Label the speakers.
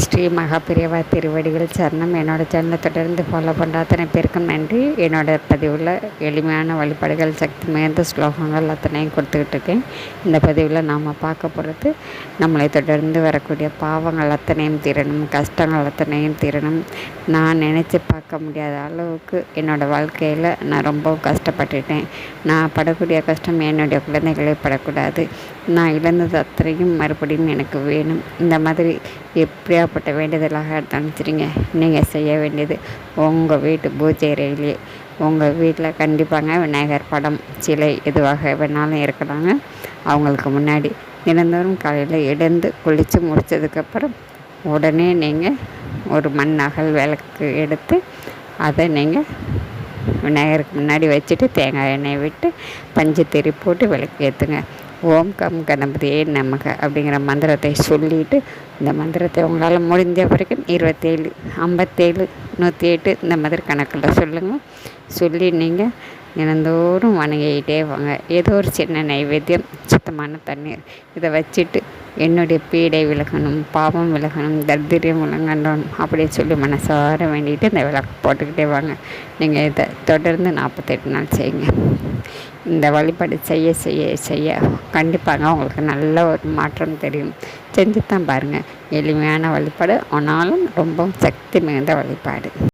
Speaker 1: ஸ்ரீ மகாபிரியவா திருவடிகள் சரணம். என்னோடய சேனலை தொடர்ந்து ஃபாலோ பண்ணுற அத்தனை பேருக்கும் நன்றி. என்னோடய பதிவில் எளிமையான வழிபாடுகள், சக்தி மிகுந்த ஸ்லோகங்கள் அத்தனையும் கொடுத்துக்கிட்டு இருக்கேன். இந்த பதிவில் நாம் பார்க்க போகிறது, நம்மளை தொடர்ந்து வரக்கூடிய பாவங்கள் அத்தனையும் தீரணும், கஷ்டங்கள் அத்தனையும் தீரணும். நான் நினச்சி பார்க்க முடியாத அளவுக்கு என்னோடய வாழ்க்கையில் நான் ரொம்ப கஷ்டப்பட்டுட்டேன். நான் படக்கூடிய கஷ்டம் என்னுடைய குழந்தைகளே படக்கூடாது. நான் இழந்தது அத்தனையும் மறுபடியும் எனக்கு வேணும். இந்த மாதிரி எப்படியாப்பட்ட வேண்டுதலாக நினச்சிருங்க. நீங்கள் செய்ய வேண்டியது, உங்கள் வீட்டு பூஜை அறையிலேயே உங்கள் வீட்டில் கண்டிப்பாங்க விநாயகர் படம், சிலை எதுவாக வேணாலும் இருக்கலாங்க. அவங்களுக்கு முன்னாடி தினந்தோறும் காலையில் எழுந்து குளித்து முடித்ததுக்கப்புறம் உடனே நீங்கள் ஒரு மண் அகல் விளக்கு எடுத்து அதை நீங்கள் விநாயகருக்கு முன்னாடி வச்சுட்டு தேங்காய் எண்ணெய் விட்டு பஞ்சு திரி போட்டு விளக்கு ஏற்றுங்க. ஓம் கம் கணபதியே நமக அப்படிங்கிற மந்திரத்தை சொல்லிவிட்டு, இந்த மந்திரத்தை உங்களால் முடிஞ்ச வரைக்கும் 27, 57, 108 இந்த மாதிரி கணக்கில் சொல்லுங்கள். சொல்லி நீங்கள் தினந்தோறும் வணங்கிக்கிட்டே வாங்க. ஏதோ ஒரு சின்ன நைவேத்தியம், சுத்தமான தண்ணீர் இதை வச்சுட்டு என்னுடைய பீடை விலகணும், பாவம் விலகணும், தரித்திரம் விலகணும் அப்படின்னு சொல்லி மனசார வேண்டிகிட்டு இந்த விளக்கு போட்டுக்கிட்டே வாங்க. நீங்கள் இதை தொடர்ந்து 48 நாள் செய்யுங்க. இந்த வழிபாடு செய்ய செய்ய செய்ய கண்டிப்பாக உங்களுக்கு நல்ல ஒரு மாற்றம் தெரியும். செஞ்சு தான் பாருங்கள். எளிமையான வழிபாடு, ஆனாலும் ரொம்ப சக்தி மிகுந்த வழிபாடு.